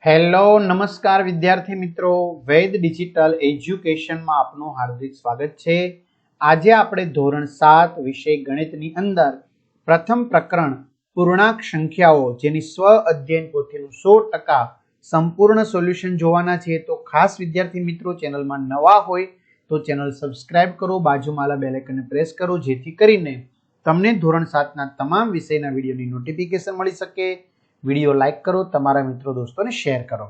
Hello નમસ્કાર વિદ્યાર્થી મિત્રો, વેદ ડિજિટલ એજ્યુકેશનમાં આપનું હાર્દિક સ્વાગત છે। આજે આપણે ધોરણ 7 વિષય ગણિતની અંદર પ્રથમ પ્રકરણ પૂર્ણાંક સંખ્યાઓ જેની સ્વ અધ્યયન પોથીનું 100% સંપૂર્ણ સોલ્યુશન જોવાના છે। તો ખાસ વિદ્યાર્થી મિત્રો, ચેનલમાં નવા હોય તો ચેનલ સબસ્ક્રાઇબ કરો, બાજુમાં બેલ આઇકનને પ્રેસ કરો, જેથી કરીને તમને ધોરણ 7ના તમામ વિષયના વિડીયોની નોટિફિકેશન મળી શકે। વિડીયો લાઈક કરો, તમારા મિત્રો દોસ્તોને શેર કરો।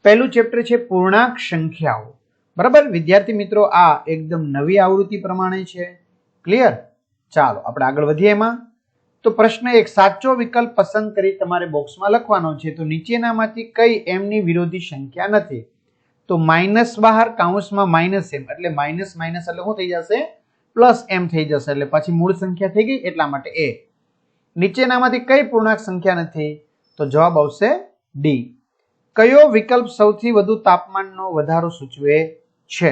પહેલું ચેપ્ટર છે પૂર્ણાંક સંખ્યાઓ। બરાબર વિદ્યાર્થી મિત્રો, આ એકદમ નવી આવૃત્તિ પ્રમાણે છે। ક્લિયર? ચાલો આપણે આગળ વધીએ એમાં। તો પ્રશ્ન 1, સાચો વિકલ્પ પસંદ કરી તમારે બોક્સમાં લખવાનો છે। તો નીચેનામાંથી કઈ m ની વિરોધી સંખ્યા નથી? તો માઇનસ બહાર, કાઉન્સમાં માઇનસ m, એટલે માઇનસ માઇનસ એટલે શું થઈ જશે? પ્લસ m થઈ જશે, એટલે પછી મૂળ સંખ્યા થઈ ગઈ, એટલા માટે a। નીચેનામાંથી કઈ પૂર્ણાંક સંખ્યા નથી? તો જવાબ આવશે ડી। કયો વિકલ્પ સૌથી વધુ તાપમાનનો વધારો સૂચવે છે?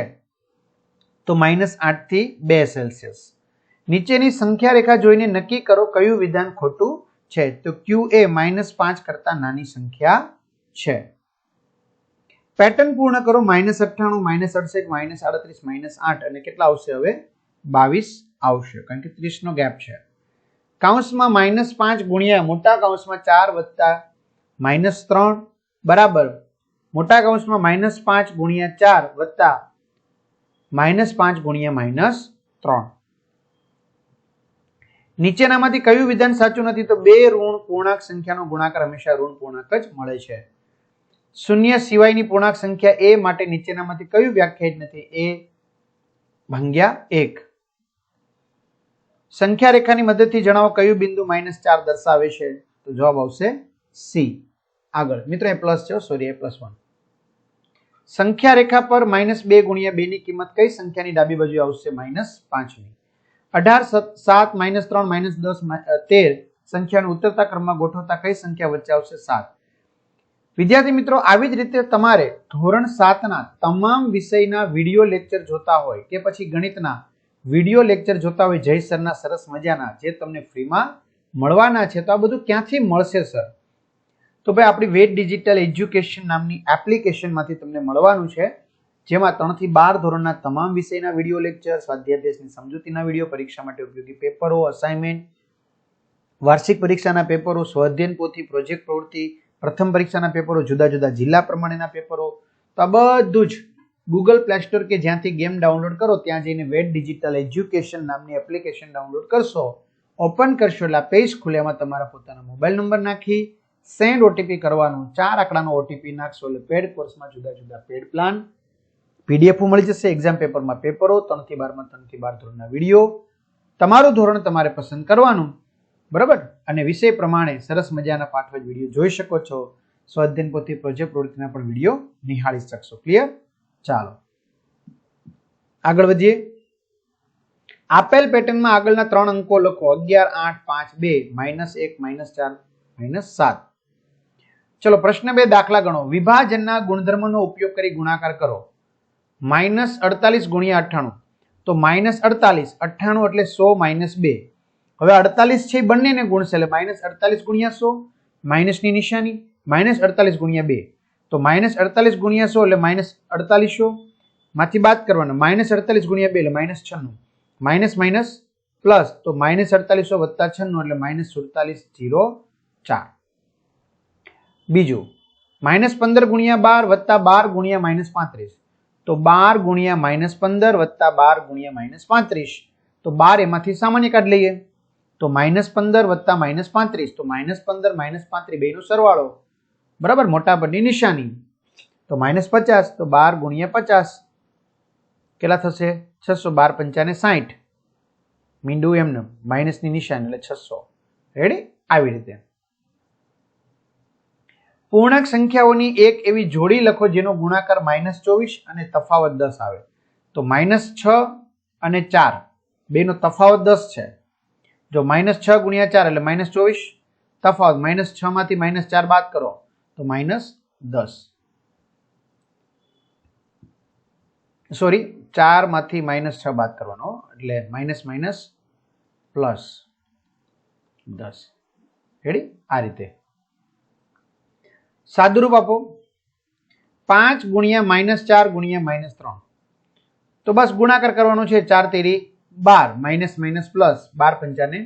તો -8 થી 2 સેલ્સિયસ। નીચેની સંખ્યા રેખા જોઈને નક્કી કરો કયું વિધાન ખોટું છે? તો q એ -5 કરતા નાની સંખ્યા છે। પેટર્ન પૂર્ણ કરો। -98, -68, -38, -8 અને કેટલા આવશે હવે? 22 આવશે, કારણ કે 30 નો ગેપ છે। કાઉન્સમાં -5 ગુણ્યા મોટા કાઉન્સમાં 4 વત્તા -3 બરાબર મોટા કાઉન્સમાં -5 ગુણ્યા 4 વત્તા -5 ગુણ્યા -3। નીચેનામાંથી કયું વિધાન સાચું નથી? તો બે ઋણ પૂર્ણાંક સંખ્યાનો ગુણાકાર હંમેશા ઋણ પૂર્ણાંક જ મળે છે। શૂન્ય સિવાયની પૂર્ણાંક સંખ્યા a માટે નીચેનામાંથી કયું વ્યાખ્યાયિત નથી? a/1। સંખ્યા રેખાની મદદથી જણાવો કયું બિંદુ -4 દર્શાવે છે? તો જવાબ આવશે સી। આગળ મિત્રો, એ પ્લસ છે, સોરી, એ +1। સંખ્યા રેખા પર -2 ગુણ્યા 2 ની કિંમત કઈ સંખ્યાની ડાબી બાજુ આવશે? -5 ની। 18, 7, -3, -10, 13 સંખ્યાનો ઉતરતા ક્રમમાં ગોઠવતા કઈ સંખ્યા વચ્ચે આવશે? 7। વિદ્યાર્થી મિત્રો, આવી જ રીતે તમારે ધોરણ 7ના તમામ વિષયના વિડીયો લેક્ચર જોતા હોય કે પછી ગણિતના વિડીયો લેક્ચર જોતા હોય જય સરના સરસ મજાના, જે તમને ફ્રીમાં મળવાના છે, તો આ બધું ક્યાંથી મળશે સર? તો ભાઈ આપણી વેદ ડિજિટલ એજ્યુકેશન નામની એપ્લિકેશનમાંથી તમને મળવાનું છે, જેમાં 3 થી 12 ધોરણના તમામ વિષયના વિડીયો લેક્ચર, સ્વાધ્યાય દેશની સમજૂતીના વિડીયો, પરીક્ષા માટે ઉપયોગી પેપરો, અસાઇનમેન્ટ, વાર્ષિક પરીક્ષાના પેપરો, સ્વાધ્યાયન પોથી, પ્રોજેક્ટ પ્રવૃત્તિ, પ્રથમ પરીક્ષાના પેપરો, જુદા જુદા જિલ્લા પ્રમાણેના પેપરો, તો આ બધું જ ગૂગલ પ્લે સ્ટોર કે જ્યાંથી ગેમ ડાઉનલોડ કરો ત્યાં જઈને વેદ ડિજિટલ એજ્યુકેશન નામની એપ્લિકેશન ડાઉનલોડ કરશો, ઓપન કરશો એટલે આ પેજ ખુલે, એમાં તમારા પોતાના મોબાઈલ નંબર નાખી સેન્ડ ઓટીપી કરવાનું, 4 આંકડાનો ઓટીપી નાખશો એટલે પેડ કોર્સમાં જુદા જુદા પેડ પ્લાન, પીડીએફ મળી જશે, એક્ઝામ પેપરમાં પેપરો, 3 થી 12 માં 3 થી 12 ધોરણના વિડીયો, તમારું ધોરણ તમારે પસંદ કરવાનું, બરાબર? અને વિષય પ્રમાણે સરસ મજાના પાઠ વિડીયો જોઈ શકો છો, સ્વાધ્યાયન પોથી, પ્રોજેક્ટ પ્રવૃત્તિના પણ વિડીયો નિહાળી શકશો। ક્લિયર? ચાલો આગળ વધીએ। આપેલ પેટર્નમાં આગળના 3 અંકો લખો: 11, 8, 5, 2, -1, -4, -7। ચલો પ્રશ્ન 2, દાખલા ગણો। વિભાજનના ગુણધર્મનો ઉપયોગ કરી ગુણાકાર કરો। -48 ગુણ્યા 98, તો -48, 98 એટલે 100 -2। હવે 48 છે એ બંનેને ગુણશે એટલે -48 ગુણ્યા 100, માઇનસની નિશાની, -48 ગુણ્યા 2, તો -48 ગુણ્યા 100 એટલે -4800 માંથી બાદ કરવાના, -48 ગુણ્યા 2 એટલે -96, માઇનસ માઇનસ પ્લસ, તો -4800 વત્તા 96 એટલે -4704। બીજું -15 ગુણ્યા 12 વત્તા 12 ગુણ્યા -35, તો 12 ગુણ્યા -15 વત્તા 12 ગુણ્યા -35, તો 12 એમાંથી સામાન્ય કાઢી લઈએ, તો -15 વત્તા -35, તો -15 -35 બેનો સરવાળો, બરાબર? મોટા પદની નિશાની, તો -50, તો 12 ગુણ્યા 50 કેટલા થશે? 600, 12 × 5 = 60, મીંડું એમને માઇનસની નિશાની એટલે 600। રેડી? આવી રીતે પૂર્ણાંક સંખ્યાઓની એક એવી જોડી લખો જેનો ગુણાકાર -24 અને તફાવત 10 આવે। તો -6 અને 4 બેનો તફાવત 10 છે, જો -6 ગુણ્યા 4 એટલે -24, તફાવત -6 માંથી -4 બાદ કરો તો -10, સોરી 4 માંથી -6 બાદ કરવાનો એટલે -10। રેડી? આ રીતે સાદુરૂપ આપો 5 ગુણ્યા -4 ગુણ્યા -3. તો બસ ગુણાકાર કરવાનો છે. 4 તેરી 12 માઇનસ માઇનસ પ્લસ 12 પંચાને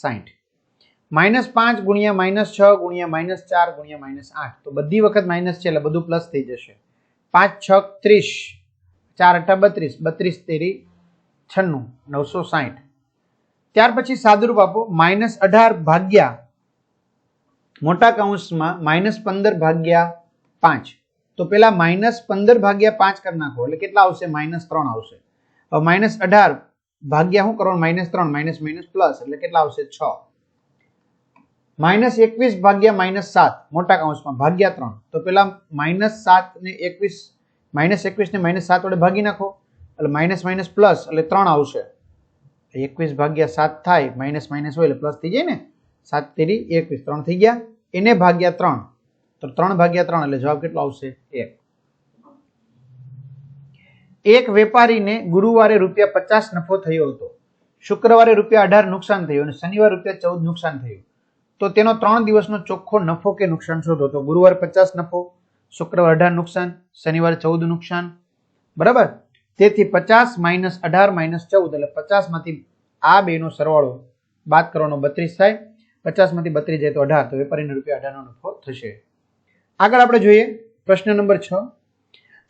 60. -5 ગુણ્યા -6 ગુણ્યા -4 ગુણ્યા -8. તો બધી વખત માઇનસ છે એટલે બધું પ્લસ થઈ જશે. 5 6 30, 4 8 32, 32 તેરી 96, 960. ત્યાર પછી સાદુરૂપ આપો -18 ભાગ્યા મોટા કૌંસમાં -15 ભાગ્યા 5. તો પેલા -15 ભાગ્યા 5 કરી નાખો એટલે કેટલા આવશે? -3 આવશે. હવે -18 ભાગ્યા શું કરવાનું? -3 માઇનસ માઇનસ પ્લસ એટલે કેટલા આવશે? 6. -21 ભાગ્યા -7 મોટા કૌંસમાં ભાગ્યા 3. તો પેલા -7 ને 21 ને -7 વડે ભાગી નાખો એટલે માઇનસ માઇનસ પ્લસ એટલે 3 આવશે. 21 ભાગ્યા 7 થાય, માઇનસ માઇનસ હોય એટલે પ્લસ થઈ જાય ને. 7 તેરી 21, 3 થઈ ગયા. એને ભાગ્યા 3, તો 3 ભાગ્યા 3 એટલે જવાબ કેટલો આવશે? 1. એક વેપારીને ગુરુવારે ₹50 નફો થયો હતો, શુક્રવારે ₹18 નુકસાન થયું અને શનિવારે ₹14 નુકસાન થયું. તો તેનો 3 દિવસનો ચોખ્ખો નફો કે નુકસાન શોધો. તો ગુરુવારે 50 નફો, શુક્રવારે 18 નુકસાન, શનિવારે 14 નુકસાન. બરાબર. તેથી 50 - 18 - 14 એટલે 50 માંથી આ બેનો સરવાળો બાદ કરવાનો 32 થાય. 50 માંથી 32 જાય તો 18, તો વેપારીને ₹18 નો નફો થશે. આગળ આપણે જોઈએ પ્રશ્ન નંબર 6.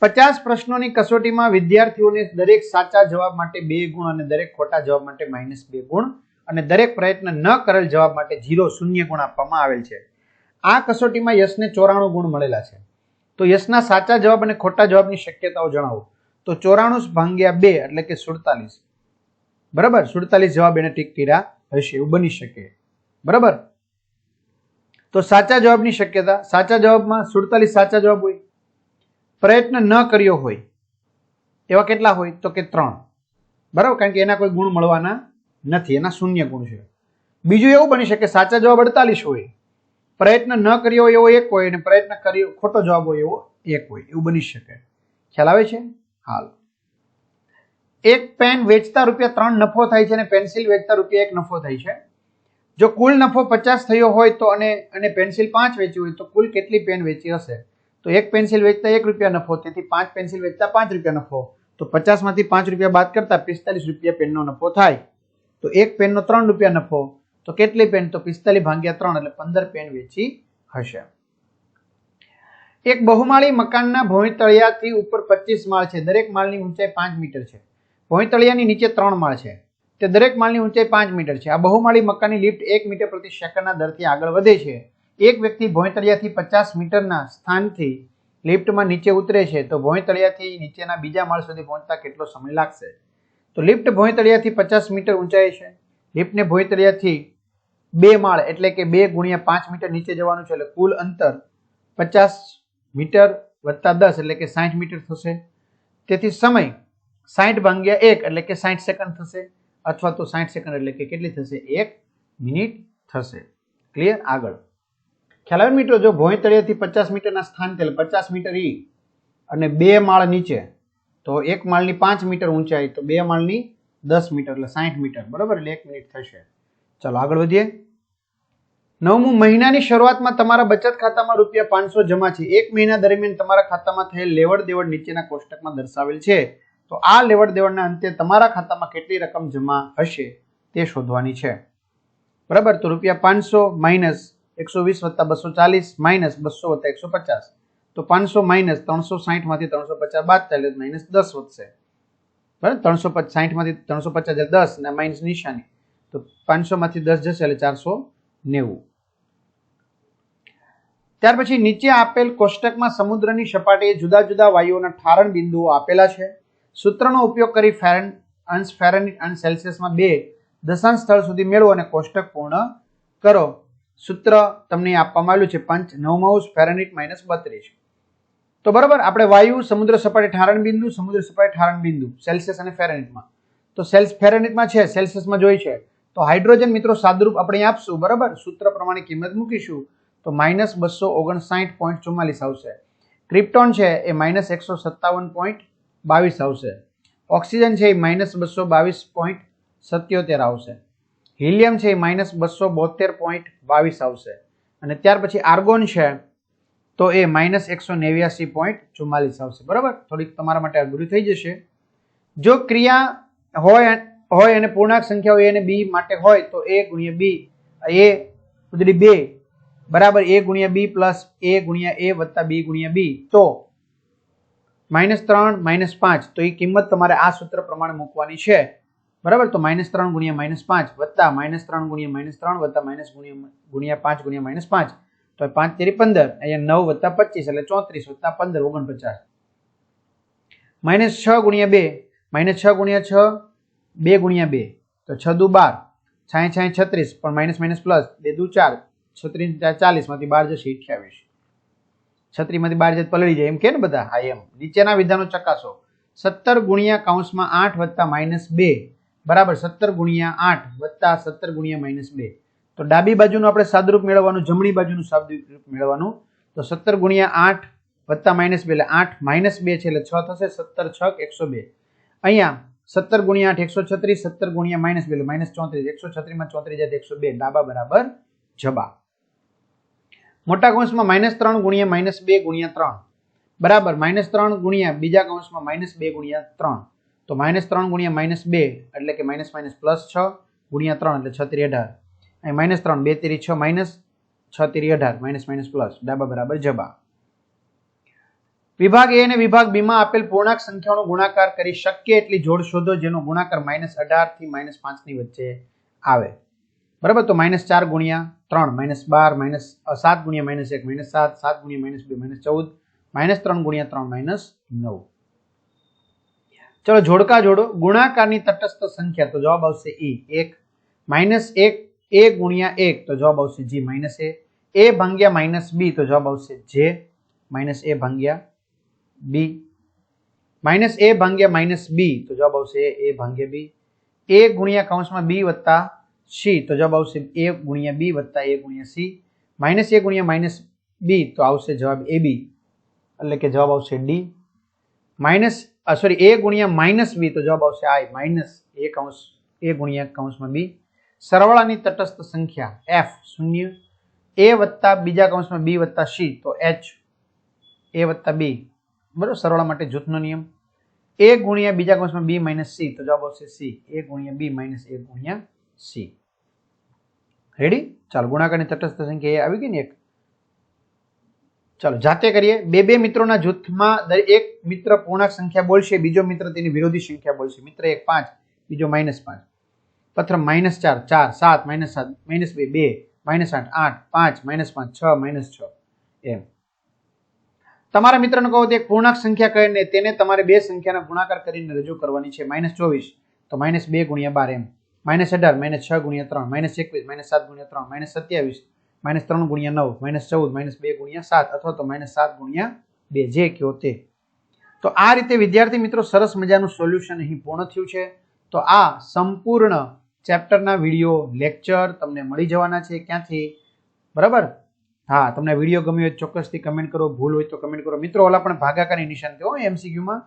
50 પ્રશ્નોની કસોટીમાં વિદ્યાર્થીઓને દરેક સાચા જવાબ માટે 2 ગુણ અને દરેક ખોટા જવાબ માટે -2 ગુણ અને દરેક પ્રયત્ન ન કરેલ જવાબ માટે 0 ગુણ આપવામાં આવેલ છે. આ કસોટીમાં યશને 94 ગુણ મળેલા છે. તો યશના સાચા જવાબ અને ખોટા જવાબની શક્યતાઓ જણાવો. તો 94 ભાગ્યા 2 એટલે કે 47. બરાબર. 47 જવાબ એને ટીક કર્યા હશે, એવું બની શકે. બરાબર. તો સાચા જવાબની શક્યતા, સાચા જવાબમાં 47 સાચા જવાબ હોય. પ્રયત્ન ન કર્યો હોય એવા કેટલા હોય? તો કે 3. બરાબર. કારણ કે એના કોઈ ગુણ મળવાના નથી, એના 0 ગુણ છે. બીજું એવું બની શકે સાચા જવાબ 48 હોય, પ્રયત્ન ન કર્યો હોય એવો 1 હોય અને પ્રયત્ન કર્યો ખોટો જવાબ હોય એવો 1 હોય, એવું બની શકે. ખ્યાલ આવે છે? હાલ. એક પેન વેચતા ₹3 નફો થાય છે અને પેન્સિલ વેચતા ₹1 નફો થાય છે. જો કુલ નફો 50 થયો હોય તો અને પેન્સિલ 5 વેચી હોય તો કુલ કેટલી પેન વેચી હશે? તો એક પેન્સિલ વેચતા ₹1 નફો, તેથી 5 પેન્સિલ વેચતા ₹5 નફો. તો 50 માંથી ₹5 બાદ કરતા ₹45 પેનનો નફો થાય. તો એક પેનનો ₹3 નફો, તો કેટલી પેન? તો 45 ભાગ્યા 3 એટલે 15 પેન વેચી હશે. એક બહુમાળી મકાનના ભોંયતળિયાથી ઉપર 25 માળ છે. દરેક માળની ઊંચાઈ 5 મીટર છે. ભોંયતળિયાની નીચે 3 માળ છે. તે દરેક માળની ઊંચાઈ 5 મીટર છે. આ બહુમાળી મકાનની લિફ્ટ 1 મીટર પ્રતિ સેકન્ડના દરથી આગળ વધે છે. એક વ્યક્તિ ભોંયતળિયાથી 50 મીટરના સ્થાનથી લિફ્ટમાં નીચે ઉતરે છે, તો ભોંયતળિયાથી નીચેના બીજા માળ સુધી પહોંચતા કેટલો સમય લાગશે? તો લિફ્ટ ભોંયતળિયાથી 50 મીટર ઊંચાઈ છે. લિફ્ટને ભોંયતળિયાથી 2 માળ એટલે કે 2 ગુણ્યા 5 મીટર નીચે જવાનું છે, એટલે કુલ અંતર 50 મીટર વત્તા 10 એટલે કે 60 મીટર થશે. તેથી સમય 60 ભાગ્યા 1 એટલે કે 60 સેકન્ડ થશે, અથવા તો 60 સેકન્ડ એટલે કે કેટલી થશે? 1 મિનિટ થશે. ક્લિયર? આગળ ખ્યાલ આવે મિત્રો? જો ભોંયતળિયાથી 50 મીટરના સ્થાન એટલે 50 મીટર ઈ અને 2 માળ નીચે, તો એક માળની 5 મીટર ઊંચાઈ, તો 2 માળની 10 મીટર એટલે 60 મીટર. બરાબર. એટલે 1 મિનિટ થશે. ચાલો આગળ વધીએ. 9મું, મહિનાની શરૂઆતમાં તમારા બચત ખાતામાં ₹500 જમા છે. એક મહિના દરમિયાન તમારા ખાતામાં થયેલ લેવડ દેવડ નીચેના કોષ્ટકમાં દર્શાવેલ છે. તો આ લેવડ દેવડના અંતે તમારા ખાતામાં કેટલી રકમ જમા હશે તે શોધવાની છે. બરાબર. તો ₹500 માઇનસ 120 વત્તા 240 માઇનસ 200 વત્તા 150. તો 500 માઇનસ 360 માંથી 350 બાદ થાય એટલે માઇનસ 10 વધશે. બરાબર. 360 માંથી 350 એટલે 10 અને માઇનસ નિશાની, તો 500 માંથી 10 જશે એટલે 490. ત્યાર પછી નીચે આપેલ કોષ્ટકમાં સમુદ્રની સપાટીએ જુદા જુદા વાયુઓના ઠારણ બિંદુઓ આપેલા છે. સૂત્રનો ઉપયોગ કરી ફેરનહીટ અને સેલ્સિયસમાં 2 દશાંશ સ્થળ સુધી મેળવો અને કોષ્ટક પૂર્ણ કરો. સૂત્ર તમને આપવામાં આવ્યું છે 9 ફેરનહીટ -32. તો બરાબર. આપણે વાયુ, સમુદ્ર સપાટી ઠારણ બિંદુ, સમુદ્ર સપાટી ઠારણ બિંદુ સેલ્સિયસ અને ફેરનહીટમાં, તો ફેરનહીટમાં છે, સેલ્સિયસમાં જોઈ છે. તો હાઇડ્રોજન મિત્રો સાદુરૂપ આપણે આપશું. બરાબર. સૂત્ર પ્રમાણે કિંમત મૂકીશું તો -259.44 આવશે. ક્રિપ્ટોન છે એ -157.22 આવશે. ઓક્સિજન છે એ -222.77 આવશે. હિલિયમ છે એ -272.22 આવશે. અને ત્યાર પછી આર્ગોન છે તો એ -189.44 આવશે. બરાબર, થોડીક તમારા માટે અઘરું થઈ જશે. જો ક્રિયા હોય અને પૂર્ણાંક સંખ્યાઓ a અને b માટે હોય તો a ગુણ્યા b, a ઉદડી 2 બરાબર a ગુણ્યા b પ્લસ a ગુણ્યા a વત્તા b ગુણ્યા b, તો -3 -5, તો એ કિંમત તમારે આ સૂત્ર પ્રમાણે મૂકવાની છે. બરાબર, તો -3 ગુણ્યા -5 વત્તા -3 ગુણ્યા -3 વત્તા ગુણ્યા 5 ગુણ્યા -5, તો 5 તેરી 15, અહીંયા 9 વત્તા 25 એટલે 34 વત્તા 15 49. -6 ગુણ્યા 2, -6 ગુણ્યા 6 2 ગુણ્યા 2, તો 6 દુ 12, 6 6 36, પણ માઇનસ પ્લસ 2 દુ 4, 36 40 માંથી 12 જશે 28. 36 માંથી 12 જત પલળી જાય એમ કે ને બધા. હા એમ. નીચેના વિધાનો ચકાસો. 17 ગુણ્યા કૌંસમાં 8 વત્તા -2 બરાબર 17 ગુણ્યા 8 વત્તા 17 ગુણ્યા -2. તો ડાબી બાજુનું આપણે સાદુરૂપ મેળવવાનું, જમણી બાજુનું સાદુરૂપ મેળવવાનું. તો 17 ગુણ્યા 8 વત્તા -2 એટલે 8 -2 છે એટલે 6 થશે. 17 6 102. અહીંયા 17 ગુણ્યા 8 136, 17 ગુણ્યા -2 એટલે -34, 136 માં 34 જાય 102. ડાબા બરાબર જબા. મોટા કૌંસમાં -3 ગુણ્યા -2 ગુણ્યા 3 બરાબર -3 ગુણ્યા બીજા કૌંસમાં -2 ગુણ્યા 3, તો -3 ગુણ્યા -2 એટલે કે પ્લસ 6 ગુણ્યા 3 એટલે 6 તેરી 18. અહીં -3 2 તેરી 6 6 તેરી 18 પ્લસ. ડાબા બરાબર જબા. વિભાગ A અને વિભાગ B માં આપેલ પૂર્ણાંક સંખ્યાઓનો ગુણાકાર કરી શક્ય એટલી જોડ શોધો જેનો ગુણાકાર -18 થી -5 ની વચ્ચે આવે. બરાબર, તો -4 ગુણ્યા 3 -12 7 ગુણ્યા -1 -7 7 ગુણ્યા -2 -14 -3 ગુણ્યા 3 -9. ચલો જોડકા જોડો. ગુણાકારની તટસ્થ સંખ્યા, તો જવાબ આવશે E 1. -1 a ગુણ્યા 1, તો જવાબ આવશે G -a. a ભાગ્યા -b, તો જવાબ આવશે J -a ભાગ્યા b. -a ભાગ્યા -b, તો જવાબ આવશે a ભાગ્યા b. a ગુણ્યા કૌંસમાં b વત્તા c, તો જવાબ આવશે a ગુણ્યા b વત્તા a ગુણ્યા c. -a ગુણ્યા -b, તો આવશે જવાબ ab, એટલે કે જવાબ આવશે D. a ગુણ્યા -b, તો જવાબ આવશે I a ગુણ્યા કૌંસમાં b. સરવાળાની તટસ્થ સંખ્યા f 0, a વત્તા બીજા કૌંસમાં b વત્તા c, તો h a વત્તા b. બરોબર, સરવાળા માટે જૂથનો નિયમ. a ગુણ્યા બીજા કૌંસમાં b - c, તો જવાબ આવશે c a ગુણ્યા b - a ગુણ્યા c. રેડી? ચાલો, ગુણાકારની તટસ્થ સંખ્યા એ આવી ગઈ ને એક. ચાલો જાતે કરીએ. બે મિત્રોના જૂથમાં એક મિત્ર પૂર્ણાંક સંખ્યા બોલશે, બીજો મિત્ર તેની વિરોધી સંખ્યા બોલશે. મિત્ર 1 5, બીજો -5. પ્રથમ -4 4 7 -7 -2 2 -8 8 5 -5 6 -6 એમ. તમારા મિત્રને કહો તે એક પૂર્ણાંક સંખ્યા કહીને તેને તમારે બે સંખ્યાના ગુણાકાર કરીને રજૂ કરવાની છે. -24, તો -2 ગુણ્યા 12 એમ. -18 -6 ગુણ્યા 3 -21 -7 ગુણ્યા 3 -27 -3 ગુણ્યા 9 -14 -2 ગુણ્યા 7, અથવા તો -7 ગુણ્યા 2, જે કહો તે. તો આ રીતે વિદ્યાર્થી મિત્રો સરસ મજાનું સોલ્યુશન અહીં પૂર્ણ થયું છે. તો આ સંપૂર્ણ ચેપ્ટરના વિડીયો લેક્ચર તમને મળી જવાના છે. ક્યાંથી? બરાબર. હા, તમને વિડીયો ગમ્યો હોય ચોક્કસથી કમેન્ટ કરો, ભૂલ હોય તો કમેન્ટ કરો. મિત્રો ઓલા પણ ભાગાકારની નિશાન થયો MCQ માં.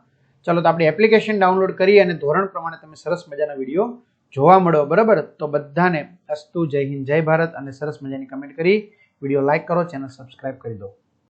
ચાલો, તો આપણે એપ્લિકેશન ડાઉનલોડ કરી અને ધોરણ પ્રમાણે તમે સરસ મજાના વિડીયો જોવા મળો. બરાબર, તો બધાને અસ્તુ, જય હિન્દ, જય ભારત, અને સરસ મજાની કમેન્ટ કરી વિડીયો લાઈક કરો, ચેનલ સબસ્ક્રાઇબ કરી દો.